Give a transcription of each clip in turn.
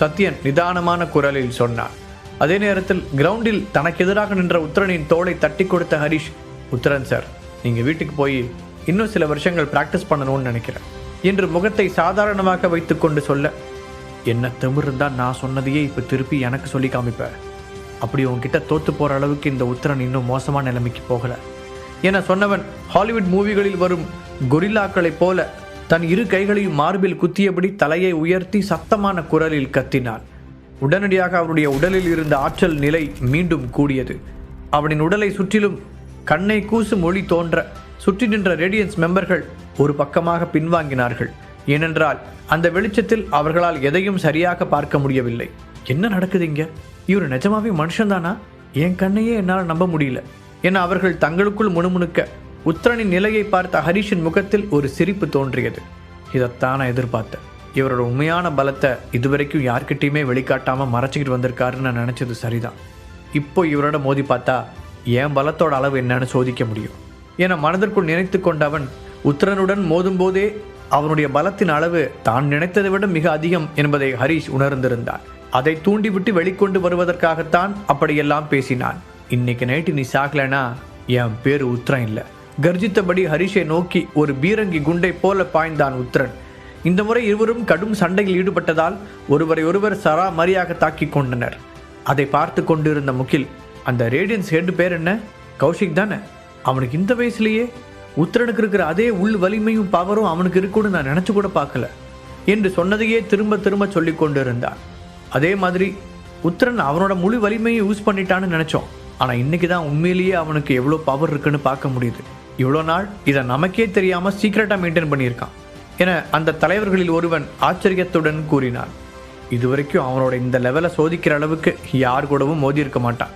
சத்யன் நிதானமான குரலில் சொன்னான். அதே நேரத்தில் கிரவுண்டில் தனக்கு எதிராக நின்ற உத்தரனின் தோளை தட்டி கொடுத்த ஹரிஷ், உத்தரன் சார், நீங்கள் வீட்டுக்கு போய் இன்னும் சில வருஷங்கள் பிராக்டிஸ் பண்ணணும்னு நினைக்கிறேன் என்று முகத்தை சாதாரணமாக வைத்துக்கொண்டு சொல்ல, என்ன திமிருந்தா நான் சொன்னதையே இப்போ திருப்பி எனக்கு சொல்லி காமிப்பேன். அப்படி உங்ககிட்ட தோத்து போகிற அளவுக்கு இந்த உத்தரன் இன்னும் மோசமான நிலைமைக்கு போகலை என சொன்னவன் ஹாலிவுட் மூவிகளில் வரும் கொரில்லாக்களைப் போல தன் இரு கைகளையும் மார்பில் குத்தியபடி தலையை உயர்த்தி சத்தமான குரலில் கத்தினான். உடனடியாக அவனுடைய உடலில் இருந்த ஆற்றல் நிலை மீண்டும் கூடியது. அவனின் உடலை சுற்றிலும் கண்ணை கூசும் ஒளி தோன்ற சுற்றி நின்ற ரேடியன்ஸ் மெம்பர்கள் ஒரு பக்கமாக பின்வாங்கினார்கள். ஏனென்றால் அந்த வெளிச்சத்தில் அவர்களால் எதையும் சரியாக பார்க்க முடியவில்லை. என்ன நடக்குது இங்க? இவர் நிஜமாவே மனுஷன்தானா? என் கண்ணையே என்னால் நம்ப முடியல என அவர்கள் தங்களுக்குள் முணுமுணுக்க உத்தரனின் நிலையை பார்த்த ஹரிஷின் முகத்தில் ஒரு சிரிப்பு தோன்றியது. இதைத்தான் நான் எதிர்பார்த்தேன். இவரோட உண்மையான பலத்தை இதுவரைக்கும் யார்கிட்டையுமே வெளிக்காட்டாம மறைச்சிக்கிட்டு வந்திருக்காருன்னு நான் நினைச்சது சரிதான். இப்போ இவரோட மோதி பார்த்தா என் பலத்தோட அளவு என்னன்னு சோதிக்க முடியும் என மனதிற்குள் நினைத்து கொண்ட அவன் உத்தரனுடன் மோதும் போதே அவனுடைய பலத்தின் அளவு தான் நினைத்ததை விட மிக அதிகம் என்பதை ஹரிஷ் உணர்ந்திருந்தான். அதை தூண்டிவிட்டு வெளிக்கொண்டு வருவதற்காகத்தான் அப்படியெல்லாம் பேசினான். இன்னைக்கு நைட்டு நீ சாகலைனா என் பேரு உத்தரன் இல்லை. கர்ஜித்தபடி ஹரிஷை நோக்கி ஒரு பீரங்கி குண்டை போல பாய்ந்தான் உத்தரன். இந்த முறை இருவரும் கடும் சண்டையில் ஈடுபட்டதால் ஒருவரை ஒருவர் சராமரியாக தாக்கி கொண்டனர். அதை பார்த்து கொண்டிருந்த முகில், அந்த ரேடியன்ஸ் ஹெட் பேர் என்ன? கௌஷிக் தானே? அவனுக்கு இந்த வயசுலேயே உத்தரனுக்கு இருக்கிற அதே உள் வலிமையும் பவரும் அவனுக்கு இருக்குன்னு நான் நினைச்சு கூட பார்க்கல என்று சொன்னதையே திரும்ப திரும்ப சொல்லி கொண்டிருந்தான். அதே மாதிரி உத்தரன் அவனோட முழு வலிமையை யூஸ் பண்ணிட்டான்னு நினைச்சோம். ஆனால் இன்னைக்கு தான் உண்மையிலேயே அவனுக்கு எவ்வளோ பவர் இருக்குன்னு பார்க்க முடியுது. இவ்வளோ நாள் இதை நமக்கே தெரியாமல் சீக்கிரட்டாக மெயின்டைன் பண்ணியிருக்கான் என அந்த தலைவர்களில் ஒருவன் ஆச்சரியத்துடன் கூறினான். இதுவரைக்கும் அவனோட இந்த லெவலை சோதிக்கிற அளவுக்கு யார் கூடவும் மோதி இருக்க மாட்டான்.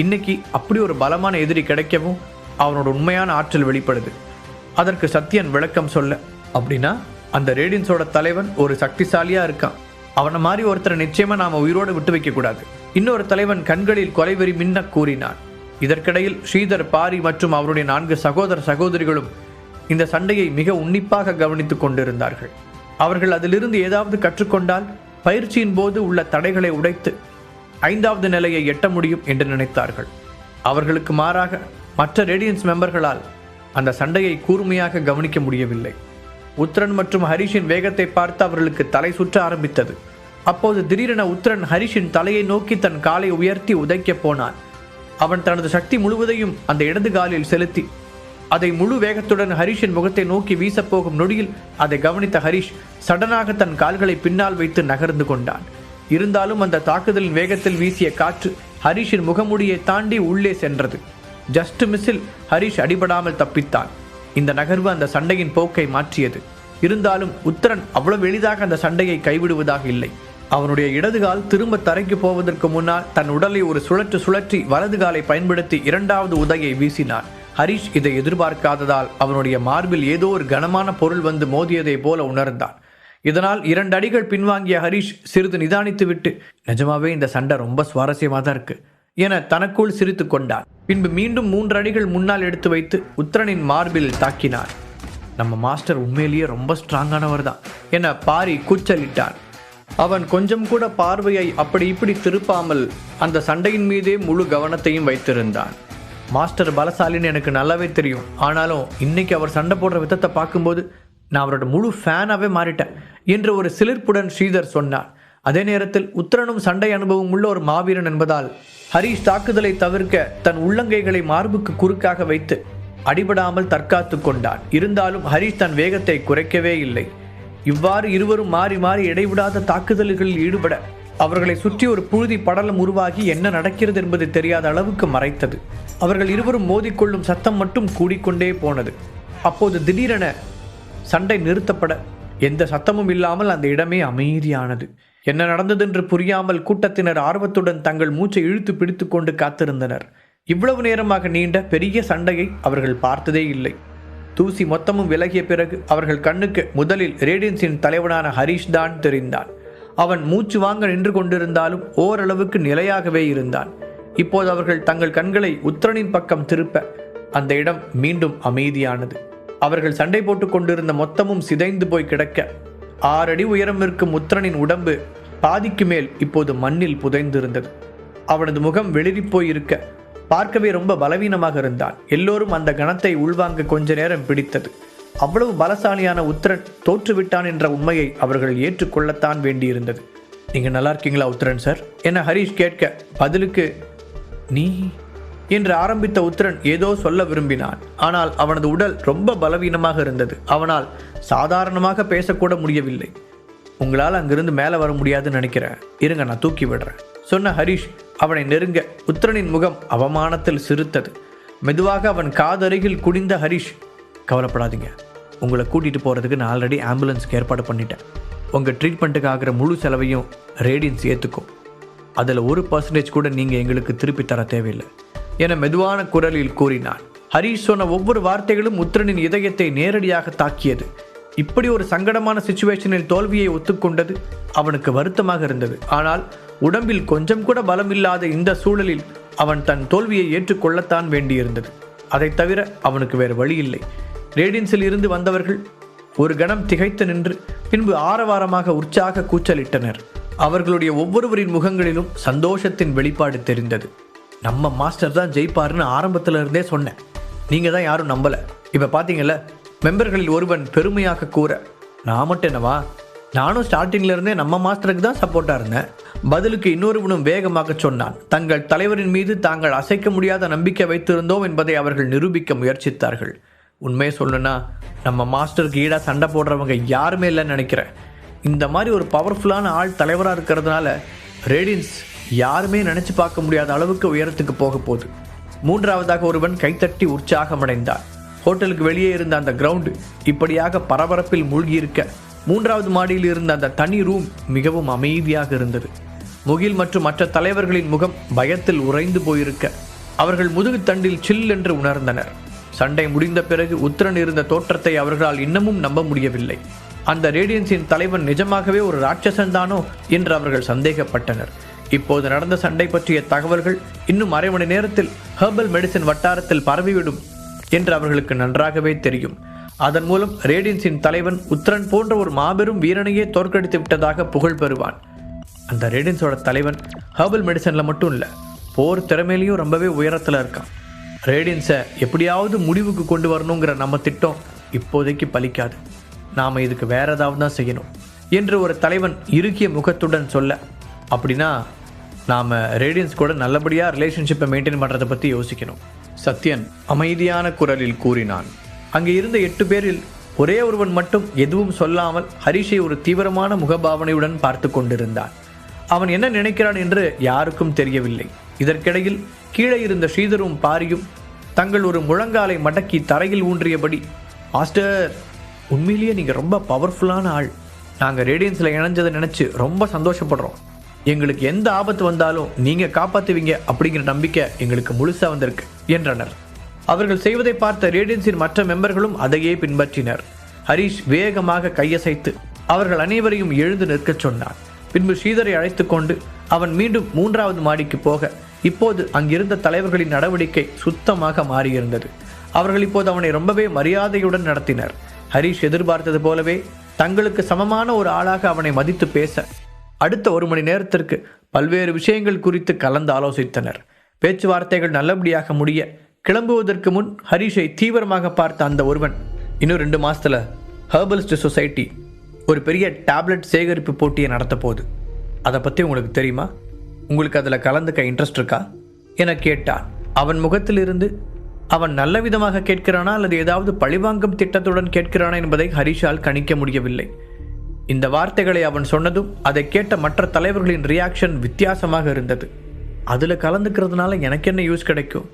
இன்னைக்கு அப்படி ஒரு பலமான எதிரி கிடைக்கவும் அவனோட உண்மையான ஆற்றல் வெளிப்படுது. அதற்கு சத்யன் விளக்கம் சொல்ல, அப்படின்னா அந்த ரேடியன்ஸோட தலைவன் ஒரு சக்திசாலியா இருக்கான். அவனை மாதிரி ஒருத்தரை நிச்சயமா நாம உயிரோடு விட்டு வைக்க கூடாது. இன்னொரு தலைவன் கண்களில் கொலைவெறி மின்ன கூறினான். இதற்கிடையில் ஸ்ரீதர், பாரி மற்றும் அவருடைய 4 சகோதர சகோதரிகளும் இந்த சண்டையை மிக உன்னிப்பாக கவனித்துக் கொண்டிருந்தார்கள். அவர்கள் அதிலிருந்து ஏதாவது கற்றுக்கொண்டால் பயிற்சியின் போது உள்ள தடைகளை உடைத்து 5வது நிலையை எட்ட முடியும் என்று நினைத்தார்கள். அவர்களுக்கு மாறாக மற்ற ரேடியன்ஸ் மெம்பர்களால் அந்த சண்டையை கூர்மையாக கவனிக்க முடியவில்லை. உத்தரன் மற்றும் ஹரிஷின் வேகத்தை பார்த்து அவர்களுக்கு தலை சுற்ற ஆரம்பித்தது. அப்போது திடீரென உத்தரன் ஹரிஷின் தலையை நோக்கி தன் காலை உயர்த்தி உதைக்க போனான். அவன் தனது சக்தி முழுவதையும் அந்த இடது காலில் செலுத்தி அதை முழு வேகத்துடன் ஹரிஷின் முகத்தை நோக்கி வீசப்போகும் நொடியில் அதை கவனித்த ஹரிஷ் சடனாக தன் கால்களை பின்னால் வைத்து நகர்ந்து கொண்டான். இருந்தாலும் அந்த தாக்குதலின் வேகத்தில் வீசிய காற்று ஹரிஷின் முகமுடியை தாண்டி உள்ளே சென்றது. ஜஸ்ட் மிஸ்ஸில் ஹரிஷ் அடிபடாமல் தப்பித்தான். இந்த நகர்வு அந்த சண்டையின் போக்கை மாற்றியது. இருந்தாலும் உத்தரன் அவ்வளவு எளிதாக அந்த சண்டையை கைவிடுவதாக இல்லை. அவனுடைய இடதுகால் திரும்ப தரைக்கு போவதற்கு முன்னால் தன் உடலை ஒரு சுழற்றி வலது காலை பயன்படுத்தி 2வது உதையை வீசினான். ஹரிஷ் இதை எதிர்பார்க்காததால் அவனுடைய மார்பில் ஏதோ ஒரு கனமான பொருள் வந்து மோதியதை போல உணர்ந்தான். இதனால் 2 அடிகள் பின்வாங்கிய ஹரிஷ் சிறிது நிதானித்து விட்டு, நிஜமாவே இந்த சண்டை ரொம்ப சுவாரஸ்யமாக தான் இருக்கு என தனக்குள் சிரித்து கொண்டான். பின்பு மீண்டும் 3 அடிகள் முன்னால் எடுத்து வைத்து உத்தரனின் மார்பில் தாக்கினான். நம்ம மாஸ்டர் உண்மையிலேயே ரொம்ப ஸ்ட்ராங்கானவர் தான் என பாரி கூச்சலிட்டான். அவன் கொஞ்சம் கூட பார்வையை அப்படி இப்படி திருப்பாமல் அந்த சண்டையின் மீதே முழு கவனத்தையும் வைத்திருந்தான். மாஸ்டர் பலசாலின்னு எனக்கு நல்லாவே தெரியும். ஆனாலும் இன்னைக்கு அவர் சண்டை போடுற விதத்தை பார்க்கும்போது நான் அவரோட முழு ஃபேனாகவே மாறிட்டேன் என்று ஒரு சிலிர்ப்புடன் ஸ்ரீதர் சொன்னான். அதே நேரத்தில் உத்தரனும் சண்டை அனுபவம் உள்ள ஒரு மாவீரன் என்பதால் ஹரிஷ் தாக்குதலை தவிர்க்க தன் உள்ளங்கைகளை மார்புக்கு குறுக்காக வைத்து அடிபடாமல் தற்காத்து கொண்டான். இருந்தாலும் ஹரிஷ் தன் வேகத்தை குறைக்கவே இல்லை. இவ்வாறு இருவரும் மாறி மாறி இடைவிடாத தாக்குதல்களில் ஈடுபட அவர்களை சுற்றி ஒரு புழுதி படலம் உருவாகி என்ன நடக்கிறது என்பது தெரியாத அளவுக்கு மறைத்தது. அவர்கள் இருவரும் மோதிக்கொள்ளும் சத்தம் மட்டும் கூடிக்கொண்டே போனது. அப்போது திடீரென சண்டை நிறுத்தப்பட எந்த சத்தமும் இல்லாமல் அந்த இடமே அமைதியானது. என்ன நடந்ததென்று புரியாமல் கூட்டத்தினர் ஆர்வத்துடன் தங்கள் மூச்சை இழுத்து பிடித்து கொண்டு காத்திருந்தனர். இவ்வளவு நேரமாக நீண்ட பெரிய சண்டையை அவர்கள் பார்த்ததே இல்லை. தூசி மொத்தமும் விலகிய பிறகு அவர்கள் கண்ணுக்கு முதலில் ரேடியன்ஸின் தலைவனான ஹரிஷ் தான் தெரிந்தான். அவன் மூச்சு வாங்க நின்று கொண்டிருந்தாலும் ஓரளவுக்கு நிலையாகவே இருந்தான். இப்போது அவர்கள் தங்கள் கண்களை உத்தரனின் பக்கம் திருப்ப அந்த இடம் மீண்டும் அமைதியானது. அவர்கள் சண்டை போட்டுக் கொண்டிருந்த மொத்தமும் சிதைந்து போய் கிடக்க 6 அடி உயரம் இருக்கும் உத்தரனின் உடம்பு பாதிக்கு மேல் இப்போது மண்ணில் புதைந்திருந்தது. அவனது முகம் வெளிரிப்போய் இருக்க பார்க்கவே ரொம்ப பலவீனமாக இருந்தான். எல்லோரும் அந்த கணத்தை உள்வாங்க கொஞ்ச நேரம் பிடித்தது. அவ்வளவு பலசாலியான உத்தரன் தோற்றுவிட்டான் என்ற உண்மையை அவர்கள் ஏற்றுக்கொள்ளத்தான் வேண்டியிருந்தது. நீங்கள் நல்லா இருக்கீங்களா உத்தரன் சார் என ஹரிஷ் கேட்க, பதிலுக்கு நீ என்று ஆரம்பித்த உத்தரன் ஏதோ சொல்ல விரும்பினான். ஆனால் அவனது உடல் ரொம்ப பலவீனமாக இருந்தது. அவனால் சாதாரணமாக பேசக்கூட முடியவில்லை. உங்களால் அங்கிருந்து மேலே வர முடியாதுன்னு நினைக்கிறேன், இருங்க நான் தூக்கி விடுறேன் சொன்ன ஹரிஷ் அவனை நெருங்க உத்தரனின் முகம் அவமானத்தில் சிரித்தது. மெதுவாக அவன் காதருகில் குனிந்த ஹரிஷ், கவலைப்படாதீங்க, உங்களை கூட்டிகிட்டு போகிறதுக்கு நான் ஆல்ரெடி ஆம்புலன்ஸ்க்கு ஏற்பாடு பண்ணிட்டேன். உங்கள் ட்ரீட்மெண்ட்டுக்கு ஆகிற முழு செலவையும் ரேடியன்ஸ் ஏற்றுக்கும். அதில் 1% கூட நீங்கள் எங்களுக்கு திருப்பி தர தேவையில்லை என மெதுவான குரலில் கூறினான். ஹரிஷ் சொன்ன ஒவ்வொரு வார்த்தைகளும் உத்தரனின் இதயத்தை நேரடியாக தாக்கியது. இப்படி ஒரு சங்கடமான சிச்சுவேஷனில் தோல்வியை ஒத்துக்கொண்டது அவனுக்கு வருத்தமாக இருந்தது. ஆனால் உடம்பில் கொஞ்சம் கூட பலம் இல்லாத இந்த சூழலில் அவன் தன் தோல்வியை ஏற்றுக்கொள்ளத்தான் வேண்டியிருந்தது. அதை தவிர அவனுக்கு வேறு வழி இல்லை. ரேடியன்ஸில் இருந்து வந்தவர்கள் ஒரு கணம் திகைத்து நின்று பின்பு ஆரவாரமாக உற்சாக கூச்சலிட்டனர். அவர்களுடைய ஒவ்வொருவரின் முகங்களிலும் சந்தோஷத்தின் வெளிப்பாடு தெரிந்தது. நம்ம மாஸ்டர் தான் ஜெயிப்பாருன்னு ஆரம்பத்தில் இருந்தே சொன்னேன், நீங்கள் தான் யாரும் நம்பலை. இப்போ பார்த்தீங்கல்ல, மெம்பர்களில் ஒருவன் பெருமையாக கூற, நான் மட்டும் என்னவா, நானும் ஸ்டார்டிங்ல இருந்தே நம்ம மாஸ்டருக்கு தான் சப்போர்ட்டாக இருந்தேன். பதிலுக்கு இன்னொருவனும் வேகமாக சொன்னான். தங்கள் தலைவரின் மீது தாங்கள் அசைக்க முடியாத நம்பிக்கை வைத்திருந்தோம் என்பதை அவர்கள் நிரூபிக்க முயற்சித்தார்கள். உண்மையை சொல்லணும்னா நம்ம மாஸ்டருக்கு ஈடாக சண்டை போடுறவங்க யாருமே இல்லைன்னு நினைக்கிறேன். இந்த மாதிரி ஒரு பவர்ஃபுல்லான ஆள் தலைவராக இருக்கிறதுனால ரேடியன்ஸ் யாருமே நினச்சி பார்க்க முடியாத அளவுக்கு உயரத்துக்கு போக போகுது. மூன்றாவதாக ஒருவன் கைத்தட்டி உற்சாகமடைந்தார். ஹோட்டலுக்கு வெளியே இருந்த அந்த கிரவுண்டு இப்படியாக பரபரப்பில் மூழ்கியிருக்க, 3வது மாடியில் இருந்த அந்த தனி ரூம் மிகவும் அமைதியாக இருந்தது. முகில் மற்றும் மற்ற தலைவர்களின் முகம் பயத்தில் உறைந்து போயிருக்க அவர்கள் முதுகு தண்டில் சில் என்று உணர்ந்தனர். சண்டை முடிந்த பிறகு உத்தரன் இருந்த தோற்றத்தை அவர்களால் இன்னமும் நம்ப முடியவில்லை. அந்த ரேடியன்ஸின் தலைவன் நிஜமாகவே ஒரு ராட்சசன் தானோ என்று அவர்கள் சந்தேகப்பட்டனர். இப்போது நடந்த சண்டை பற்றிய தகவல்கள் இன்னும் அரை மணி நேரத்தில் ஹெர்பல் மெடிசின் வட்டாரத்தில் பரவிவிடும் என்று அவர்களுக்கு நன்றாகவே தெரியும். அதன் மூலம் ரேடியன்ஸின் தலைவன் உத்தரன் போன்ற ஒரு மாபெரும் வீரனையே தோற்கடித்து விட்டதாக புகழ் பெறுவான். அந்த ரேடியன்ஸோட தலைவன் ஹெர்பல் மெடிசனில் மட்டும் இல்லை, போர் திறமையிலையும் ரொம்பவே உயரத்தில் இருக்கான். ரேடியன்ஸை எப்படியாவது முடிவுக்கு கொண்டு வரணுங்கிற நம்ம திட்டம் இப்போதைக்கு பலிக்காது. நாம் இதுக்கு வேற ஏதாவது தான் செய்யணும் என்று ஒரு தலைவன் இறுகிய முகத்துடன் சொல்ல, அப்படின்னா நாம் ரேடியன்ஸ் கூட நல்லபடியாக ரிலேஷன்ஷிப்பை மெயின்டைன் பண்ணுறதை பற்றி யோசிக்கணும், சத்யன் அமைதியான குரலில் கூறினான். அங்கே இருந்த 8 பேரில் ஒரே ஒருவன் மட்டும் எதுவும் சொல்லாமல் ஹரிஷை ஒரு தீவிரமான முகபாவனையுடன் பார்த்து கொண்டிருந்தான். அவன் என்ன நினைக்கிறான் என்று யாருக்கும் தெரியவில்லை. இதற்கிடையில் கீழே இருந்த ஸ்ரீதரும் பாரியும் தங்கள் ஒரு முழங்காலை மடக்கி தரையில் ஊன்றியபடி, மாஸ்டர், உண்மையிலேயே நீங்கள் ரொம்ப பவர்ஃபுல்லான ஆள். நாங்கள் ரேடியன்ஸில் இணைஞ்சதை நினச்சி ரொம்ப சந்தோஷப்படுறோம். எங்களுக்கு எந்த ஆபத்து வந்தாலும் நீங்கள் காப்பாற்றுவீங்க அப்படிங்கிற நம்பிக்கை எங்களுக்கு முழுசாக வந்திருக்கு என்றனர். அவர்கள் செய்வதை பார்த்த ரேடியன்ஸின் மற்ற மெம்பர்களும் அதையே பின்பற்றினர். ஹரிஷ் வேகமாக கையசைத்து அவர்கள் அனைவரையும் எழுந்து நிற்கச் சொன்னான். பின்பு ஸ்ரீதரை அழைத்து கொண்டு அவன் மீண்டும் 3வது மாடிக்கு போக, இப்போது அங்கிருந்த தலைவர்களின் நடவடிக்கை சுத்தமாக மாறியிருந்தது. அவர்கள் இப்போது அவனை ரொம்பவே மரியாதையுடன் நடத்தினர். ஹரிஷ் எதிர்பார்த்தது போலவே தங்களுக்கு சமமான ஒரு ஆளாக அவனை மதித்து பேச அடுத்த 1 மணி நேரத்திற்கு பல்வேறு விஷயங்கள் குறித்து கலந்து ஆலோசித்தனர். பேச்சுவார்த்தைகள் நல்லபடியாக முடிய கிளம்புவதற்கு முன் ஹரிஷை தீவிரமாக பார்த்த அந்த ஒருவன், இன்னும் 2 மாசத்துல ஹெர்பலிஸ்ட் சொசைட்டி ஒரு பெரிய டேப்லெட் சேகரிப்பு போட்டியை நடத்த போகுது. அதை பற்றி உங்களுக்கு தெரியுமா? உங்களுக்கு அதில் கலந்துக்க இன்ட்ரெஸ்ட் இருக்கா என கேட்டான். அவன் முகத்திலிருந்து அவன் நல்ல விதமாக கேட்கிறானா அல்லது ஏதாவது பழிவாங்கும் திட்டத்துடன் கேட்கிறானா என்பதை ஹரிஷால் கணிக்க முடியவில்லை. இந்த வார்த்தைகளை அவன் சொன்னதும் அதை கேட்ட மற்ற தலைவர்களின் ரியாக்ஷன் வித்தியாசமாக இருந்தது. அதில் கலந்துக்கிறதுனால எனக்கு என்ன யூஸ் கிடைக்கும்?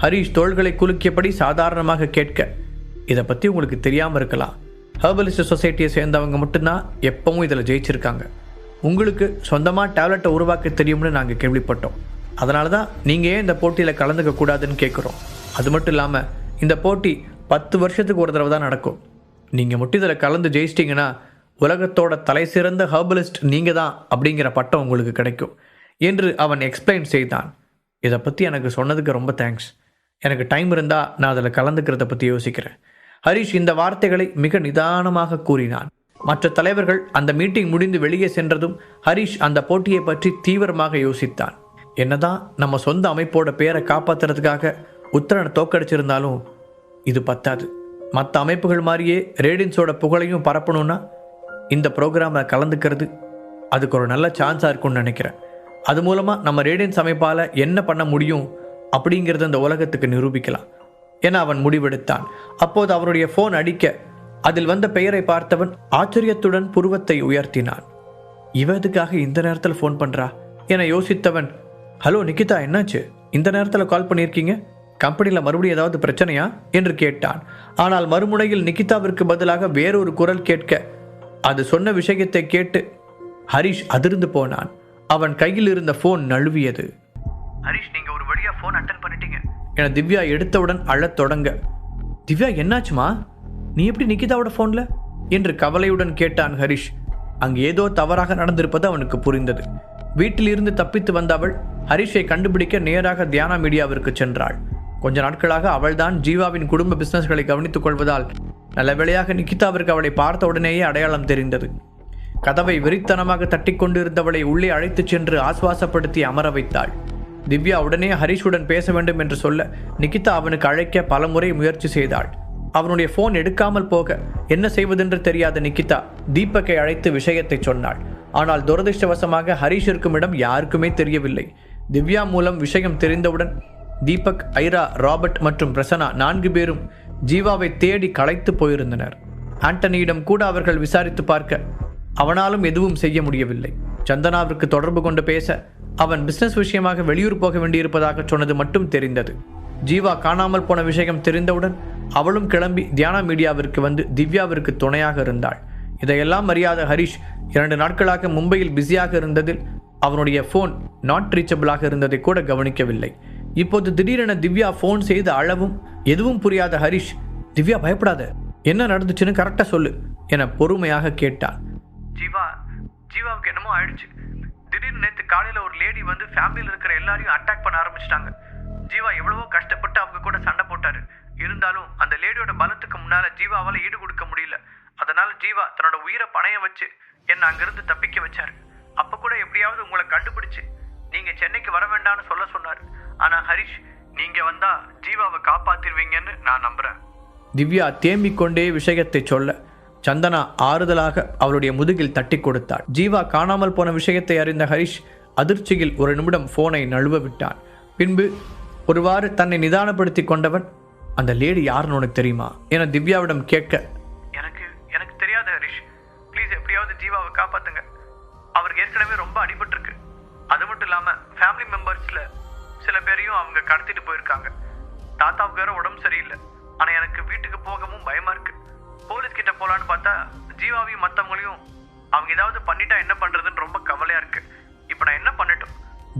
ஹரிஷ் தோள்களை குலுக்கியபடி சாதாரணமாக கேட்க, இதை பற்றி உங்களுக்கு தெரியாமல் இருக்கலாம், ஹெர்பலிஸ்ட் சொசைட்டியை சேர்ந்தவங்க மட்டும்தான் எப்பவும் இதில் ஜெயிச்சிருக்காங்க. உங்களுக்கு சொந்தமாக டேப்லெட்டை உருவாக்க தெரியும்னு நாங்கள் கேள்விப்பட்டோம். அதனால தான் நீங்கள் ஏன் இந்த போட்டியில் கலந்துக்க கூடாதுன்னு கேட்குறோம். அது மட்டும் இல்லாமல் இந்த போட்டி 10 வருஷத்துக்கு ஒரு தடவை தான் நடக்கும். நீங்கள் மட்டும் இதில் கலந்து ஜெயிச்சிட்டிங்கன்னா உலகத்தோட தலை சிறந்த ஹெர்பலிஸ்ட் நீங்கள் தான் அப்படிங்கிற பட்டம் உங்களுக்கு கிடைக்கும் என்று அவன் எக்ஸ்பிளைன் செய்தான். இதை பற்றி எனக்கு சொன்னதுக்கு ரொம்ப தேங்க்ஸ். எனக்கு டைம் இருந்தால் நான் அதில் கலந்துக்கிறத பற்றி யோசிக்கிறேன். ஹரிஷ் இந்த வார்த்தைகளை மிக நிதானமாக கூறினான். மற்ற தலைவர்கள் அந்த மீட்டிங் முடிந்து வெளியே சென்றதும் ஹரிஷ் அந்த போட்டியை பற்றி தீவிரமாக யோசித்தான். என்னதான் நம்ம சொந்த அமைப்போட பேரை காப்பாற்றுறதுக்காக உத்தரனை தோக்கடிச்சிருந்தாலும் இது பத்தாது. மற்ற அமைப்புகள் மாதிரியே ரேடியன்ஸோட புகழையும் பரப்பணும்னா இந்த ப்ரோக்ராமில் கலந்துக்கிறது அதுக்கு ஒரு நல்ல சான்ஸாக இருக்கும்னு நினைக்கிறேன். அது மூலமாக நம்ம ரேடியன்ஸ் அமைப்பால் என்ன பண்ண முடியும் அப்படிங்கிறத இந்த உலகத்துக்கு நிரூபிக்கலாம் என அவன் முடிவெடுத்தான். அப்போது அவருடைய ஃபோன் அடிக்க அதில் வந்த பெயரை பார்த்தவன் ஆச்சரியத்துடன் புருவத்தை உயர்த்தினான். இவதுக்காக இந்த நேரத்தில் ஃபோன் பண்ணுறா என யோசித்தவன், ஹலோ நிகிதா, என்னாச்சு இந்த நேரத்தில் கால் பண்ணியிருக்கீங்க? கம்பெனியில் மறுபடியும் ஏதாவது பிரச்சனையா என்று கேட்டான். ஆனால் மறுமுனையில் நிகிதாவிற்கு பதிலாக வேறொரு குரல் கேட்க அது சொன்ன விஷயத்தை கேட்டு ஹரிஷ் அதிர்ந்து போனான். அவன் கையில் இருந்த ஃபோன் நழுவியது. ஹரிஷ், நீங்க ஒரு வழியா ஃபோன் அட்டன் பண்ணிட்டீங்க என திவ்யா எடுத்தவுடன் அழத் தொடங்க, திவ்யா என்னாச்சுமா, நீ எப்படி நிகிதாவோட ஃபோன்ல என்று கவலையுடன் கேட்டான் ஹரிஷ். அங்கு ஏதோ தவறாக நடந்திருப்பது அவனுக்கு புரிந்தது. வீட்டில் இருந்து தப்பித்து வந்த அவள் ஹரிஷை கண்டுபிடிக்க நேராக தியானா மீடியாவிற்கு சென்றாள். கொஞ்ச நாட்களாக அவள்தான் ஜீவாவின் குடும்ப பிசினஸ்களை கவனித்துக் கொள்வதால் நல்ல வேளையாக நிகிதாவிற்கு அவளை பார்த்த உடனேயே அடையாளம் தெரிந்தது. கதவை வெறித்தனமாக தட்டி கொண்டிருந்தவளை உள்ளே அழைத்துச் சென்று ஆசுவாசப்படுத்தி அமர வைத்தாள். திவ்யா உடனே ஹரிஷுடன் பேச வேண்டும் என்று சொல்ல நிகிதா அவனுக்கு அழைக்க பலமுறை முயற்சி செய்தாள். அவனுடைய போன் எடுக்காமல் போக என்ன செய்வதென்று தெரியாத நிகிதா தீபக்கை அழைத்து விஷயத்தை சொன்னாள். ஆனால் துரதிருஷ்டவசமாக ஹரிஷ் இருக்கும் இடம் யாருக்குமே தெரியவில்லை. திவ்யா மூலம் விஷயம் தெரிந்தவுடன் தீபக், ஐரா, ராபர்ட் மற்றும் பிரசன்னா 4 பேரும் ஜீவாவை தேடி களைத்து போயிருந்தனர். ஆண்டனியிடம் கூட அவர்கள் விசாரித்து பார்க்க அவனாலும் எதுவும் செய்ய முடியவில்லை. சந்தனாவிற்கு தொடர்பு கொண்டு பேச அவன் பிசினஸ் விஷயமாக வெளியூர் போக வேண்டியிருப்பதாக சொன்னது மட்டும் தெரிந்தது. ஜீவா காணாமல் போன விஷயம் தெரிந்தவுடன் அவளும் கிளம்பி தியானா மீடியாவிற்கு வந்து திவ்யாவிற்கு துணையாக இருந்தாள். இதையெல்லாம் அறியாத ஹரிஷ் 2 நாட்களாக மும்பையில் பிஸியாக இருந்ததில் அவனுடைய ஃபோன் நாட் ரீச்சபிளாக இருந்ததை கூட கவனிக்கவில்லை. இப்போது திடீரென திவ்யா ஃபோன் செய்து அழவும் எதுவும் புரியாத ஹரிஷ், திவ்யா பயப்படாத, என்ன நடந்துச்சுன்னு கரெக்டாக சொல்லு என பொறுமையாக கேட்டான். ஜீவாவுக்கு என்னமோ ஆயிடுச்சு. திடீர்னு நேற்று காலையில் ஒரு லேடி வந்து ஃபேமிலியில் இருக்கிற எல்லாரையும் அட்டாக் பண்ண ஆரம்பிச்சிட்டாங்க. ஜீவா எவ்வளவோ கஷ்டப்பட்டு அவங்க கூட சண்டை போட்டாரு. இருந்தாலும் அந்த லேடியோட பலத்துக்கு முன்னால ஜீவாவால் ஈடு கொடுக்க முடியல. அதனால ஜீவா தன்னோட உயிரை பணைய வச்சு என்னை அங்கிருந்து தப்பிக்க வச்சாரு. அப்ப கூட எப்படியாவது உங்களை கண்டுபிடிச்சு நீங்க சென்னைக்கு வர வேண்டாம்னு சொல்ல சொன்னாரு. ஆனா ஹரிஷ், நீங்க வந்தா ஜீவாவை காப்பாத்திருவீங்கன்னு நான் நம்புறேன். திவ்யா தேம்பிக் கொண்டே விஷயத்தை சொல்ல சந்தனா ஆறுதலாக அவளுடைய முதுகில் தட்டி கொடுத்தாள். ஜீவா காணாமல் போன விஷயத்தை அறிந்த ஹரிஷ் அதிர்ச்சியில் ஒரு நிமிடம் போனை நழுவ விட்டான். பின்பு ஒருவாறு தன்னை நிதானப்படுத்தி கொண்டவன், அந்த லேடி யாருன்னு உனக்கு தெரியுமா என திவ்யாவிடம் கேட்க, எனக்கு தெரியாது ஹரிஷ், ப்ளீஸ் எப்படியாவது ஜீவாவை காப்பாத்துங்க. அவருக்கு ஏற்கனவே ரொம்ப அடிபட்டிருக்கு. அது மட்டும் இல்லாம ஃபேமிலி மெம்பர்ஸ்ல சில பேரையும் அவங்க கடத்திட்டு போயிருக்காங்க. தாத்தாவுக்கு வேற உடம்பு சரியில்லை. ஆனா எனக்கு வீட்டுக்கு போகவும் பயமா இருக்கு. போலீஸ் கிட்ட போலான்னு பார்த்தா ஜீவாவையும் மற்றவங்களையும் அவங்க ஏதாவது பண்ணிட்டா என்ன பண்றதுன்னு ரொம்ப கவலையா இருக்கு. இப்போ நான் என்ன பண்ணட்டும்?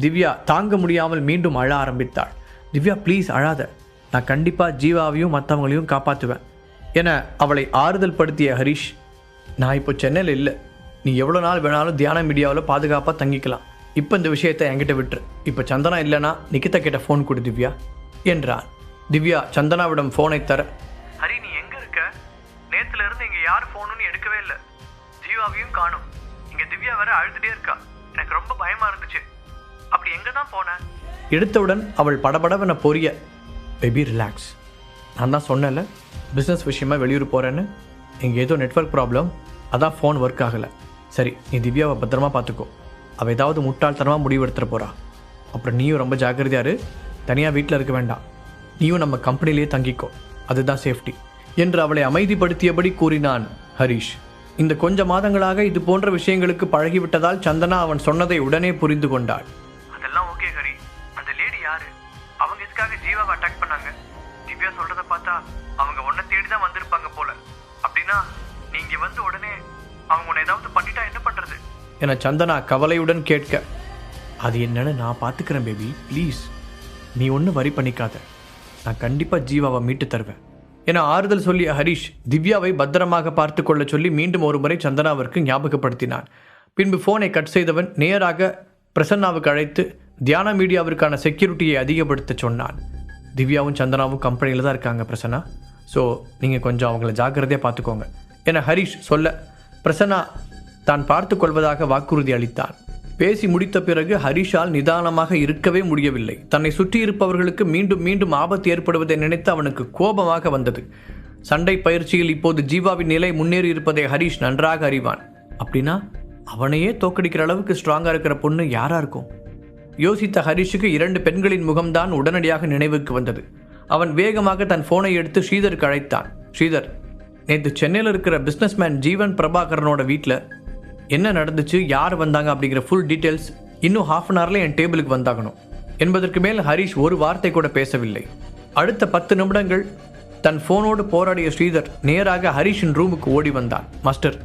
திவ்யா தாங்க முடியாமல் மீண்டும் அழ ஆரம்பித்தாள். திவ்யா ப்ளீஸ் அழாத, நான் கண்டிப்பா ஜீவாவையும் மற்றவங்களையும் காப்பாற்றுவேன் என அவளை ஆறுதல் படுத்திய ஹரிஷ், நான் இப்போ சென்னையில் இல்லை, நீ எவ்வளோ நாள் வேணாலும் தியானா மீடியாவில் பாதுகாப்பாக தங்கிக்கலாம். இப்போ இந்த விஷயத்தை என்கிட்ட விட்டுரு. இப்போ சந்தனா இல்லைனா நிகிதா கிட்ட ஃபோன் கொடு திவ்யா என்றான். திவ்யா சந்தனாவிடம் ஃபோனை தர, ஹரி நீ எங்கே இருக்க? நேற்றுல இருந்து இங்கே யார் ஃபோனுன்னு எடுக்கவே இல்லை. ஜீவாவையும் காணும். இங்கே திவ்யா வேற அழுதுகிட்டே இருக்கா. எனக்கு ரொம்ப பயமாக இருந்துச்சு. அப்படி எங்கே தான் போனேன்? எடுத்தவுடன் அவள் படபடவென பொரிய, பேபி ரிலாக்ஸ், நான் தான் சொன்னேன்ல பிஸ்னஸ் விஷயமா வெளியூர் போகிறேன்னு. இங்கே ஏதோ நெட்வொர்க் ப்ராப்ளம், அதான் ஃபோன் ஒர்க் ஆகலை. சரி, நீ திவ்யாவை பத்திரமா பார்த்துக்கோ. அவள் ஏதாவது முட்டாள்தனமாக முடிவு எடுத்துகிற போகிறா. அப்புறம் நீயும் ரொம்ப ஜாக்கிரதையாரு. தனியாக வீட்டில் இருக்க வேண்டாம். நீயும் நம்ம கம்பெனிலேயே தங்கிக்கோ, அதுதான் சேஃப்டி என்று அவளை அமைதிப்படுத்தியபடி கூறினான் ஹரிஷ். இந்த கொஞ்ச மாதங்களாக இது போன்ற விஷயங்களுக்கு பழகிவிட்டதால் சந்தனா அவன் சொன்னதை உடனே புரிந்து கொண்டாள். அதெல்லாம் ஓகே ஹரி, அந்த லேடி யாரு? அவங்க எதுக்காக ஜீவாவை அட்டாக் பண்ணாங்க? திவ்யா சொல்றதை பார்த்தா அவங்க உன்னை தேடி தான் வந்திருப்பாங்க போல. அப்படின்னா நீங்க வந்து உடனே அவங்க உன்னை ஏதாவது பண்ணிட்டா என்ன பண்றது என சந்தனா கவலையுடன் கேட்க, அது என்னன்னு நான் பார்த்துக்கிறேன் பேபி, ப்ளீஸ் நீ ஒன்றும் வரி பண்ணிக்காத, நான் கண்டிப்பாக ஜீவாவை மீட்டு தருவேன் என ஆறுதல் சொல்லிய ஹரிஷ் திவ்யாவை பத்திரமாக பார்த்து கொள்ள சொல்லி மீண்டும் ஒரு முறை சந்தனாவிற்கு ஞாபகப்படுத்தினான். பின்பு ஃபோனை கட் செய்தவன் நேராக பிரசன்னாவுக்கு அழைத்து தியானா மீடியாவிற்கான செக்யூரிட்டியை அதிகப்படுத்த சொன்னான். திவ்யாவும் சந்தனாவும் கம்பெனியில் தான் இருக்காங்க பிரசன்னா, ஸோ நீங்கள் கொஞ்சம் அவங்கள ஜாக்கிரதையாக பார்த்துக்கோங்க என ஹரிஷ் சொல்ல, பிரசன்னா தான் பார்த்து கொள்வதாக வாக்குறுதி அளித்தான். பேசி முடித்த பிறகு ஹரிஷால் நிதானமாக இருக்கவே முடியவில்லை. தன்னை சுற்றியிருப்பவர்களுக்கு மீண்டும் மீண்டும் ஆபத்து ஏற்படுவதை நினைத்து அவனுக்கு கோபமாக வந்தது. சண்டை பயிற்சியில் இப்போது ஜீவாவின் நிலை முன்னேறி இருப்பதை ஹரிஷ் நன்றாக அறிவான். அப்படின்னா அவனையே தோக்கடிக்கிற அளவுக்கு ஸ்ட்ராங்காக இருக்கிற பொண்ணு யாரா இருக்கும்? யோசித்த ஹரிஷுக்கு 2 பெண்களின் முகம்தான் உடனடியாக நினைவுக்கு வந்தது. அவன் வேகமாக தன் போனை எடுத்து ஸ்ரீதருக்கு அழைத்தான். ஸ்ரீதர், நேற்று சென்னையில் இருக்கிற பிஸ்னஸ்மேன் ஜீவன் பிரபாகரனோட வீட்டில் என்ன நடந்துச்சு, யார் வந்தாங்க அப்படிங்கிற ஃபுல் டீட்டெயில்ஸ் இன்னும் ½ அன் ஹவரில் என் டேபிளுக்கு வந்தாகணும் என்பதற்கு மேல் ஹரிஷ் ஒரு வார்த்தை கூட பேசவில்லை. அடுத்த 10 நிமிடங்கள் தன் ஃபோனோடு போராடிய ஸ்ரீதர் நேராக ஹரிஷின் ரூமுக்கு ஓடி வந்தான். மாஸ்டர்,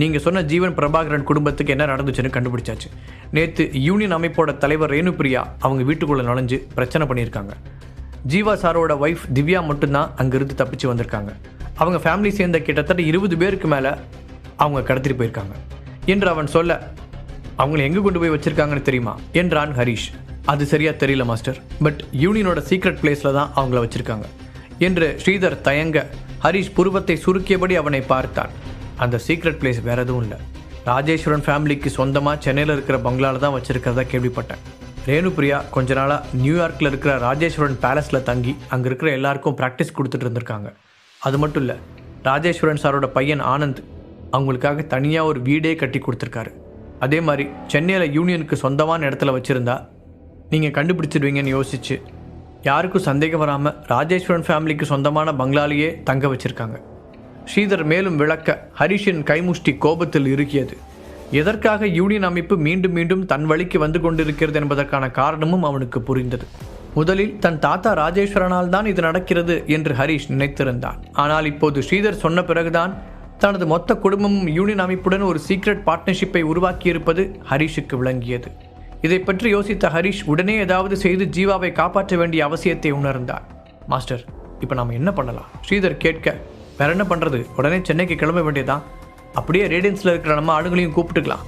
நீங்கள் சொன்ன ஜீவன் பிரபாகரன் குடும்பத்துக்கு என்ன நடந்துச்சுன்னு கண்டுபிடிச்சாச்சு. நேற்று யூனியன் அமைப்போட தலைவர் ரேணுபிரியா அவங்க வீட்டுக்குள்ளே நுழைஞ்சு பிரச்சனை பண்ணியிருக்காங்க. ஜீவா சாரோட ஒய்ஃப் திவ்யா மட்டும்தான் அங்கிருந்து தப்பிச்சு வந்திருக்காங்க. அவங்க ஃபேமிலி சேர்ந்த கிட்டத்தட்ட 20 பேருக்கு மேலே அவங்க கடத்திட்டு போயிருக்காங்க என்று அவன் சொல்ல, அவங்களை எங்கே கொண்டு போய் வச்சிருக்காங்கன்னு தெரியுமா என்றான் ஹரிஷ். அது சரியா தெரியல மாஸ்டர், பட் யூனியனோட சீக்ரெட் பிளேஸில் தான் அவங்கள வச்சிருக்காங்க என்று ஸ்ரீதர் தயங்க ஹரிஷ் புருவத்தை சுருக்கியபடி அவனை பார்த்தான். அந்த சீக்ரெட் பிளேஸ் வேற எதுவும் இல்லை, ராஜேஸ்வரன் ஃபேமிலிக்கு சொந்தமாக சென்னையில் இருக்கிற பங்களாவில் தான் வச்சிருக்கிறதா கேள்விப்பட்டேன். ரேணுபிரியா கொஞ்ச நாளாக நியூயார்க்கில் இருக்கிற ராஜேஸ்வரன் பேலஸில் தங்கி அங்கே இருக்கிற எல்லாருக்கும் ப்ராக்டிஸ் கொடுத்துட்டு இருந்திருக்காங்க. அது மட்டும் இல்லை, ராஜேஸ்வரன் சாரோட பையன் ஆனந்த் அவங்களுக்காக தனியாக ஒரு வீடே கட்டி கொடுத்துருக்காரு. அதே மாதிரி சென்னையில் யூனியனுக்கு சொந்தமான இடத்துல வச்சுருந்தா நீங்கள் கண்டுபிடிச்சிடுவீங்கன்னு யோசிச்சு யாருக்கும் சந்தேகம் வராமல் ராஜேஸ்வரன் ஃபேமிலிக்கு சொந்தமான பங்களாலேயே தங்க வச்சுருக்காங்க. ஸ்ரீதர் மேலும் விளக்க ஹரிஷின் கைமுஷ்டி கோபத்தில் இறுகியது. எதற்காக யூனியன் அமைப்பு மீண்டும் மீண்டும் தன் வழிக்கு வந்து கொண்டிருக்கிறது என்பதற்கான காரணமும் அவனுக்கு புரிந்தது. முதலில் தன் தாத்தா ராஜேஸ்வரனால் தான் இது நடக்கிறது என்று ஹரிஷ் நினைத்திருந்தான். ஆனால் இப்போது ஸ்ரீதர் சொன்ன பிறகுதான் தனது மொத்த குடும்பமும் யூனியன் அமைப்புடன் ஒரு சீக்ரெட் பார்ட்னர்ஷிப்பை உருவாக்கியிருப்பது ஹரிஷுக்கு விளங்கியது. இதை பற்றி யோசித்த ஹரிஷ் உடனே ஏதாவது செய்து ஜீவாவை காப்பாற்ற வேண்டிய அவசியத்தை உணர்ந்தார். மாஸ்டர், இப்போ நாம் என்ன பண்ணலாம்? ஸ்ரீதர் கேட்க, வேற என்ன பண்ணுறது, உடனே சென்னைக்கு கிளம்ப வேண்டியதான். அப்படியே ரேடியன்ஸில் இருக்கிற நம்ம ஆளுங்களையும் கூப்பிட்டுக்கலாம்.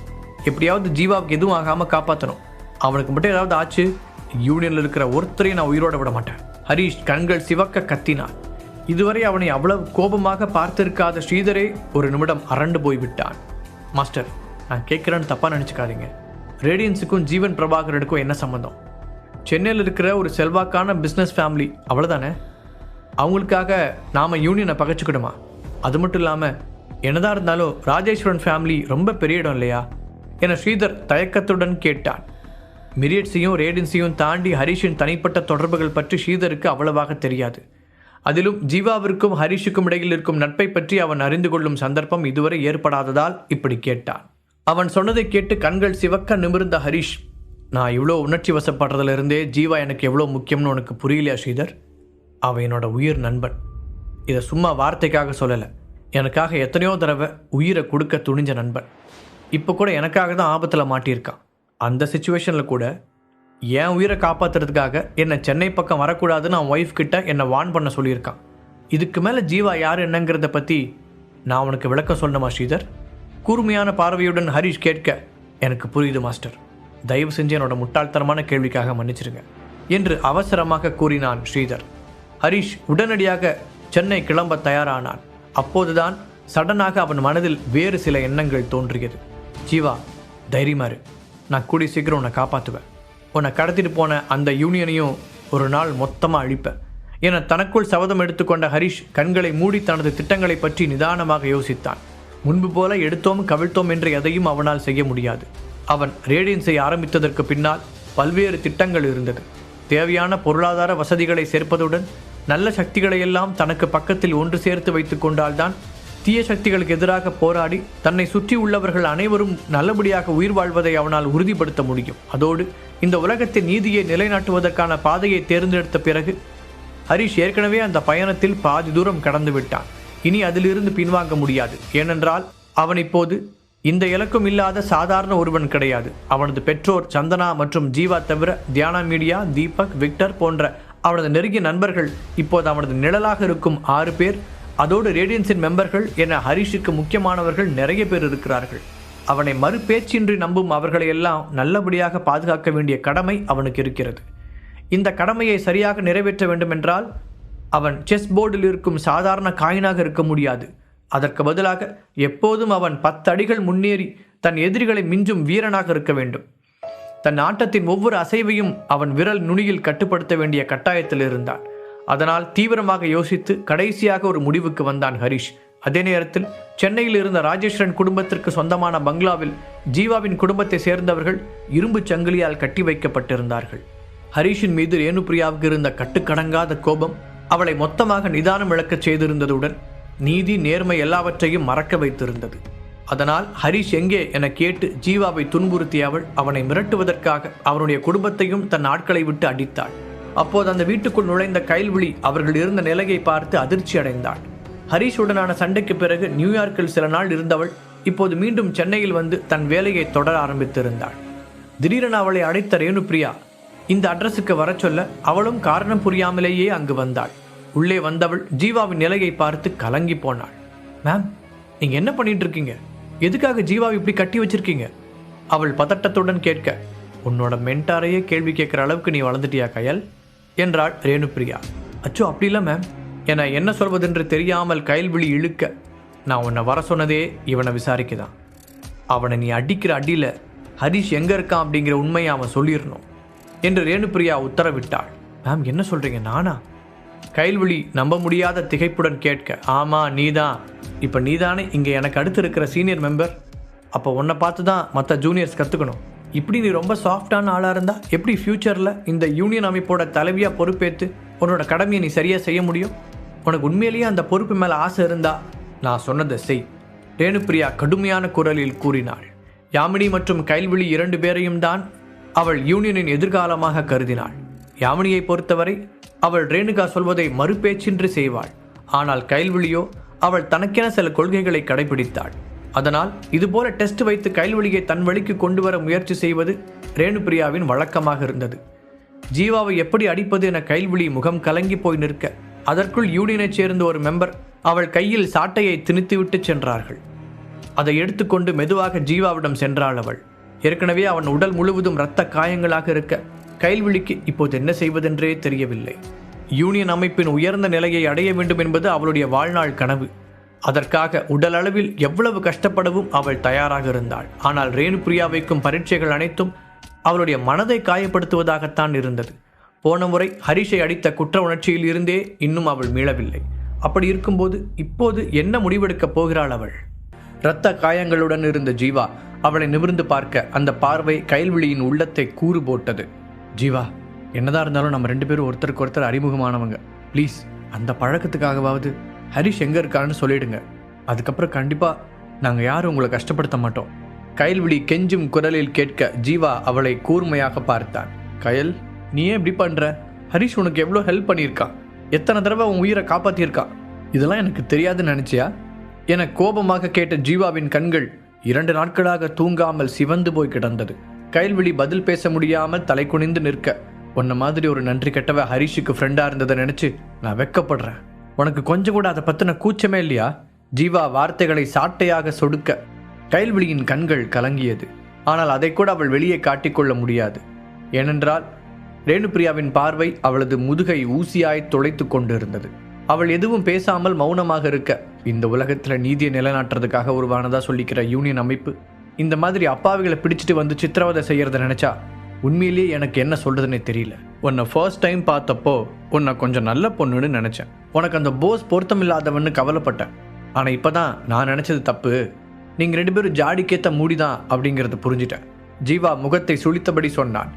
எப்படியாவது ஜீவாவுக்கு எதுவும் ஆகாமல் காப்பாற்றணும். அவனுக்கு மட்டும் ஏதாவது ஆச்சு, யூனியனில் இருக்கிற ஒருத்தரையும் நான் உயிரோட விட மாட்டேன். ஹரிஷ் கண்கள் சிவக்க கத்தினான். இதுவரை அவனை அவ்வளவு கோபமாக பார்த்திருக்காத ஸ்ரீதரே ஒரு நிமிடம் அரண்டு போய்விட்டான். மாஸ்டர், நான் கேட்குறேன்னு தப்பாக நினச்சிக்காதீங்க. ரேடியன்ஸுக்கும் ஜீவன் பிரபாகரனுக்கும் என்ன சம்மந்தம்? சென்னையில் இருக்கிற ஒரு செல்வாக்கான பிஸ்னஸ் ஃபேமிலி, அவ்வளோதானே. அவங்களுக்காக நாம் யூனியனை பகைச்சிக்கிடுமா? அது மட்டும் இல்லாமல் என்னதான் இருந்தாலும் ராஜேஸ்வரன் ஃபேமிலி ரொம்ப பெரிய இடம் இல்லையா என ஸ்ரீதர் தயக்கத்துடன் கேட்டான். மிரியட்ஸையும் ரேடியன்ஸையும் தாண்டி ஹரிஷின் தனிப்பட்ட தொடர்புகள் பற்றி ஸ்ரீதருக்கு அவ்வளவாக தெரியாது. அதிலும் ஜீவாவிற்கும் ஹரிஷுக்கும் இடையில் இருக்கும் நட்பை பற்றி அவன் அறிந்து கொள்ளும் சந்தர்ப்பம் இதுவரை ஏற்படாததால் இப்படி கேட்டான். அவன் சொன்னதை கேட்டு கண்கள் சிவக்க நிமிர்ந்த ஹரிஷ், நான் இவ்வளோ உணர்ச்சி வசப்படுறதுலேருந்தே ஜீவா எனக்கு எவ்வளோ முக்கியம்னு உனக்கு புரியலையா ஸ்ரீதர்? அவன் என்னோட உயிர் நண்பன். இதை சும்மா வார்த்தைக்காக சொல்லலை, எனக்காக எத்தனையோ தடவை உயிரை கொடுக்க துணிஞ்ச நண்பன். இப்போ கூட எனக்காக தான் ஆபத்தில் மாட்டியிருக்கான். அந்த சுச்சுவேஷனில் கூட என் உயிரை காப்பாற்றுறதுக்காக என்னை சென்னை பக்கம் வரக்கூடாதுன்னு அவன் ஒய்ஃப் கிட்ட என்னை வார்ன் பண்ண சொல்லியிருக்கான். இதுக்கு மேலே ஜீவா யார் என்னங்கிறத பற்றி நான் உனக்கு விளக்கம் சொல்லணுமா ஸ்ரீதர்? கூர்மையான பார்வையுடன் ஹரிஷ் கேட்க, எனக்கு புரியுது மாஸ்டர், தயவு செஞ்சு என்னோட முட்டாள்தனமான கேள்விக்காக மன்னிச்சிருங்க என்று அவசரமாக கூறினான் ஸ்ரீதர். ஹரிஷ் உடனடியாக சென்னை கிளம்ப தயாரானான். அப்போதுதான் சடனாக அவன் மனதில் வேறு சில எண்ணங்கள் தோன்றியது. ஜீவா, தைரியமாரு, நான் கூடி சீக்கிரம் உன்னை காப்பாற்றுவேன். உன்னை கடத்திட்டு போன அந்த யூனியனையும் ஒரு நாள் மொத்தமாக அழிப்பேன் என தனக்குள் சபதம் எடுத்துக்கொண்ட ஹரிஷ் கண்களை மூடி தனது திட்டங்களை பற்றி நிதானமாக யோசித்தான். முன்பு போல எடுத்தோம் கவிழ்த்தோம் என்று எதையும் அவனால் செய்ய முடியாது. அவன் ரேடியன்ஸை ஆரம்பித்ததற்கு பின்னால் பல்வேறு திட்டங்கள் இருந்தது. தேவையான பொருளாதார வசதிகளை சேர்ப்பதுடன் நல்ல சக்திகளையெல்லாம் தனக்கு பக்கத்தில் ஒன்று சேர்த்து வைத்து கொண்டால்தான் தீய சக்திகளுக்கு எதிராக போராடி தன்னை சுற்றி உள்ளவர்கள் அனைவரும் நல்லபடியாக உயிர் வாழ்வதை அவனால் உறுதிப்படுத்த முடியும். அதோடு இந்த உலகத்தின் நீதியை நிலைநாட்டுவதற்கான பாதையை தேர்ந்தெடுத்த பிறகு ஹரிஷ் ஏற்கனவே அந்த பயணத்தில் பாதி தூரம் கடந்து விட்டான். இனி அதிலிருந்து பின்வாங்க முடியாது. ஏனென்றால் அவன் இப்போது இந்த இலக்கும் இல்லாத சாதாரண ஒருவன் கிடையாது. அவனது பெற்றோர் சந்தனா மற்றும் ஜீவா தவிர தியானா மீடியா, தீபக், விக்டர் போன்ற அவனது நெருங்கிய நண்பர்கள் இப்போது அவனது நிழலாக இருக்கும் 6 பேர், அதோடு ரேடியன்ஸின் மெம்பர்கள் என ஹரிஷுக்கு முக்கியமானவர்கள் நிறைய பேர் இருக்கிறார்கள். அவனை மறுபேச்சின்றி நம்பும் அவர்களையெல்லாம் நல்லபடியாக பாதுகாக்க வேண்டிய கடமை அவனுக்கு இருக்கிறது. இந்த கடமையை சரியாக நிறைவேற்ற வேண்டுமென்றால் அவன் செஸ் போர்டில் இருக்கும் சாதாரண காயினாக இருக்க முடியாது. அதற்கு பதிலாக எப்போதும் அவன் 10 அடிகள் முன்னேறி தன் எதிரிகளை மிஞ்சும் வீரனாக இருக்க வேண்டும். தன் ஆட்டத்தின் ஒவ்வொரு அசைவையும் அவன் விரல் நுனியில் கட்டுப்படுத்த வேண்டிய கட்டாயத்தில் இருந்தான். அதனால் தீவிரமாக யோசித்து கடைசியாக ஒரு முடிவுக்கு வந்தான் ஹரிஷ். அதே நேரத்தில் சென்னையில் இருந்த ராஜேஸ்வரன் குடும்பத்திற்கு சொந்தமான பங்களாவில் ஜீவாவின் குடும்பத்தை சேர்ந்தவர்கள் இரும்பு சங்கிலியால் கட்டி வைக்கப்பட்டிருந்தார்கள். ஹரிஷின் மீது ரேணுபிரியாவுக்கு இருந்த கட்டுக்கடங்காத கோபம் அவளை மொத்தமாக நிதானம் இழக்கச் செய்திருந்ததுடன் நீதி நேர்மை எல்லாவற்றையும் மறக்க வைத்திருந்தது. அதனால் ஹரிஷ் எங்கே என கேட்டு ஜீவாவை துன்புறுத்திய அவள் அவனை மிரட்டுவதற்காக அவனுடைய குடும்பத்தையும் தன் ஆட்களை விட்டு அடித்தாள். அப்போது அந்த வீட்டுக்குள் நுழைந்த கைல்விழி அவர்கள் இருந்த நிலையை பார்த்து அதிர்ச்சி அடைந்தாள். ஹரிஷுடனான சண்டைக்கு பிறகு நியூயார்க்கில் சில நாள் இருந்தவள் இப்போது மீண்டும் சென்னையில் வந்து தன் வேலையை தொடர ஆரம்பித்திருந்தாள். திடீரென அவளை அழைத்த ரேணுபிரியா இந்த அட்ரஸுக்கு வர சொல்ல அவளும் காரணம் புரியாமலேயே அங்கு வந்தாள். உள்ளே வந்தவள் ஜீவாவின் நிலையை பார்த்து கலங்கி போனாள். மேம், நீங்க என்ன பண்ணிட்டு இருக்கீங்க? எதுக்காக ஜீவாவை இப்படி கட்டி வச்சிருக்கீங்க? அவள் பதட்டத்துடன் கேட்க, உன்னோட மென்டாரையே கேள்வி கேட்குற அளவுக்கு நீ வளர்ந்துட்டியா கயல் என்றாள் ரேணுபிரியா. அச்சோ அப்படி இல்லை மேம் என என்ன சொல்வதென்று தெரியாமல் கைல்விழி இழுக்க, நான் உன்னை வர சொன்னதே இவனை விசாரிக்கதான். அவனை நீ அடிக்கிற அடியில் ஹரிஷ் எங்கே இருக்கான் அப்படிங்கிற உண்மையை அவன் சொல்லிடணும் என்று ரேணுபிரியா உத்தரவிட்டாள். மேம் என்ன சொல்கிறீங்க? நானா? கைல்விழி நம்ப முடியாத திகைப்புடன் கேட்க, ஆமாம் நீதான். இப்போ நீதானே இங்கே எனக்கு அடுத்து இருக்கிற சீனியர் மெம்பர். அப்போ உன்னை பார்த்து தான் மற்ற ஜூனியர்ஸ் கற்றுக்கணும். இப்படி நீ ரொம்ப சாஃப்டான ஆளாக இருந்தால் எப்படி ஃப்யூச்சரில் இந்த யூனியன் அமைப்போட தலைவியாக பொறுப்பேற்று உன்னோட கடமையை நீ சரியாக செய்ய முடியும்? உனக்கு உண்மையிலேயே அந்த பொறுப்பு மேலே ஆசை இருந்தா நான் சொன்னதை செய், ரேணுபிரியா கடுமையான குரலில் கூறினாள். யாமினி மற்றும் கைல்விழி 2 பேரையும் தான் அவள் யூனியனின் எதிர்காலமாக கருதினாள். யாமினியை பொறுத்தவரை அவள் ரேணுகா சொல்வதை மறுபேச்சின்றி செய்வாள். ஆனால் கைல்விழியோ அவள் தனக்கென சில கொள்கைகளை கடைபிடித்தாள். அதனால் இதுபோல டெஸ்ட் வைத்து கைல்விழியை தன் வழிக்கு கொண்டு வர முயற்சி செய்வது ரேணுபிரியாவின் வழக்கமாக இருந்தது. ஜீவாவை எப்படி அடிப்பது என கைல்விழி முகம் கலங்கி போய் நிற்க, அதற்குள் யூனியனைச் சேர்ந்த ஒரு மெம்பர் அவள் கையில் சாட்டையை திணித்துவிட்டு சென்றார்கள். அதை எடுத்துக்கொண்டு மெதுவாக ஜீவாவிடம் சென்றாள் அவள். ஏற்கனவே அவன் உடல் முழுவதும் இரத்த காயங்களாக இருக்க கைல்விழிக்கு இப்போது என்ன செய்வதென்றே தெரியவில்லை. யூனியன் அமைப்பின் உயர்ந்த நிலையை அடைய வேண்டும் என்பது அவளுடைய வாழ்நாள் கனவு. அதற்காக உடல் அளவில் எவ்வளவு கஷ்டப்படவும் அவள் தயாராக இருந்தாள். ஆனால் ரேணுபிரியா வைக்கும் பரீட்சைகள் அனைத்தும் அவளுடைய மனதை காயப்படுத்துவதாகத்தான் இருந்தது. போன முறை ஹரிஷை அடித்த குற்ற உணர்ச்சியில் இருந்தே இன்னும் அவள் மீளவில்லை. அப்படி இருக்கும்போது இப்போது என்ன முடிவெடுக்கப் போகிறாள் அவள்? இரத்த காயங்களுடன் இருந்த ஜீவா அவளை நிமிர்ந்து பார்க்க அந்த பார்வை கைல்விழியின் உள்ளத்தை கூறு போட்டது. ஜீவா, என்னதான் இருந்தாலும் நம்ம 2 பேரும் ஒருத்தருக்கு ஒருத்தர் அறிமுகமானவங்க. ப்ளீஸ் அந்த பழக்கத்துக்காகவாவது ஹரிஷ் எங்கே இருக்கான்னு சொல்லிடுங்க. அதுக்கப்புறம் கண்டிப்பாக நாங்கள் யாரும் உங்களை கஷ்டப்படுத்த மாட்டோம். கைல்விழி கெஞ்சும் குரலில் கேட்க ஜீவா அவளை கூர்மையாக பார்த்தான். கயல், நீ ஏன் இப்படி பண்ணுற? ஹரிஷ் உனக்கு எவ்வளோ ஹெல்ப் பண்ணியிருக்கான், எத்தனை தடவை உன் உயிரை காப்பாற்றியிருக்கான். இதெல்லாம் எனக்கு தெரியாதுன்னு நினச்சியா என கோபமாக கேட்ட ஜீவாவின் கண்கள் 2 நாட்களாக தூங்காமல் சிவந்து போய் கிடந்தது. கைல்விழி பதில் பேச முடியாமல் தலை குனிந்து நிற்க, உன்ன மாதிரி ஒரு நன்றி கெட்டவ ஹரிஷுக்கு ஃப்ரெண்டாக இருந்ததை நினச்சி நான் வெக்கப்படுறேன். உனக்கு கொஞ்சம் கூட அதை பற்றின கூச்சமே இல்லையா? ஜீவா வார்த்தைகளை சாட்டையாக சொடுக்க கைல்விழியின் கண்கள் கலங்கியது. ஆனால் அதை கூட அவள் வெளியே காட்டிக்கொள்ள முடியாது. ஏனென்றால் ரேணுபிரியாவின் பார்வை அவளது முதுகை ஊசியாய் துளைத்து கொண்டு இருந்தது. அவள் எதுவும் பேசாமல் மௌனமாக இருக்க, இந்த உலகத்தில் நீதியை நிலைநாட்டுறதுக்காக உருவானதா சொல்லிக்கிற யூனியன் அமைப்பு இந்த மாதிரி அப்பாவிகளை பிடிச்சிட்டு வந்து சித்திரவதை செய்யறத நினைச்சா உண்மையிலேயே எனக்கு என்ன சொல்றதுன்னே தெரியல. உன்னை ஃபர்ஸ்ட் டைம் பார்த்தப்போ உன்னை கொஞ்சம் நல்ல பொண்ணுன்னு நினைச்சேன். உனக்கு அந்த போஸ் பொருத்தமில்லாதவன்னு கவலைப்பட்டேன். ஆனால் இப்போதான் நான் நினைச்சது தப்பு. நீங்கள் 2 பேரும் ஜாடிக்கேத்த மூடிதான் அப்படிங்கிறத புரிஞ்சிட்டேன். ஜீவா முகத்தை சுளித்தபடி சொன்னான்.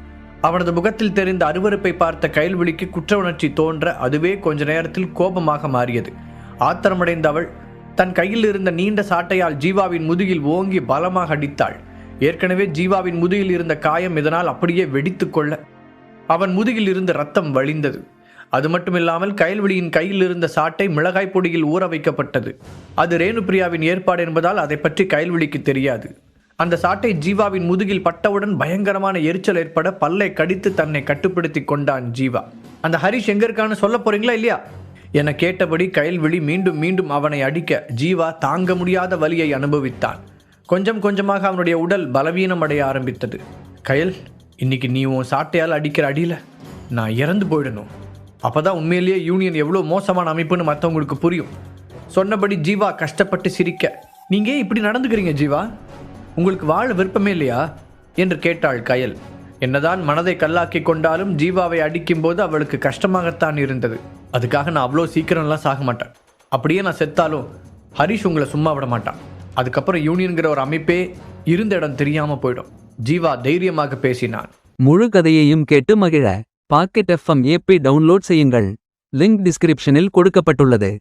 அவனது முகத்தில் தெரிந்த அருவருப்பை பார்த்த கைல்விழிக்கு குற்ற உணர்ச்சி தோன்ற அதுவே கொஞ்ச நேரத்தில் கோபமாக மாறியது. ஆத்திரமடைந்த அவள் தன் கையில் இருந்த நீண்ட சாட்டையால் ஜீவாவின் முதுகில் ஓங்கி பலமாக அடித்தாள். ஏற்கனவே ஜீவாவின் முதுகில் இருந்த காயம் இதனால் அப்படியே வெடித்து கொள்ள அவன் முதுகில் இருந்து ரத்தம் வழிந்தது. அது மட்டுமில்லாமல் கைல்விழியின் கையில் இருந்த சாட்டை மிளகாய் பொடியில் ஊற வைக்கப்பட்டது. அது ரேணுபிரியாவின் ஏற்பாடு என்பதால் அதை பற்றி கைல்விழிக்கு தெரியாது. அந்த சாட்டை ஜீவாவின் முதுகில் பட்டவுடன் பயங்கரமான எரிச்சல் ஏற்பட பல்லை கடித்து தன்னை கட்டுப்படுத்தி கொண்டான் ஜீவா. அந்த ஹரிஷ் எங்க இருக்கான்னு சொல்ல போறீங்களா இல்லையா என கேட்டபடி கைல்விழி மீண்டும் மீண்டும் அவனை அடிக்க ஜீவா தாங்க முடியாத வலியை அனுபவித்தான். கொஞ்சம் கொஞ்சமாக அவனுடைய உடல் பலவீனம் அடைய ஆரம்பித்தது. கயல், இன்னைக்கு நீ உன் சாட்டையால் அடிக்கிற அடியில் நான் இறந்து போயிடணும். அப்போதான் உண்மையிலேயே யூனியன் எவ்வளோ மோசமான அமைப்புன்னு மற்றவங்களுக்கு புரியும். சொன்னபடி ஜீவா கஷ்டப்பட்டு சிரிக்க, நீங்க ஏன் இப்படி நடந்துக்கிறீங்க ஜீவா? உங்களுக்கு வாழ விருப்பமே இல்லையா என்று கேட்டாள் கயல். என்னதான் மனதை கல்லாக்கி கொண்டாலும் ஜீவாவை அடிக்கும்போது அவளுக்கு கஷ்டமாகத்தான் இருந்தது. அதுக்காக நான் அவ்வளோ சீக்கிரம்லாம் சாக மாட்டேன். அப்படியே நான் செத்தாலும் ஹரிஷ் உங்களை சும்மா விட மாட்டான். அதுக்கப்புறம் யூனியன்கிற ஒரு அமைப்பே இருந்த இடம் தெரியாம போயிடும். ஜீவா தைரியமாக பேசினான். முழு கதையையும் கேட்டு மகிழ பாக்கெட் FM ஏபி டவுன்லோட் செய்யுங்கள். லிங்க் டிஸ்கிரிப்ஷனில் கொடுக்கப்பட்டுள்ளது.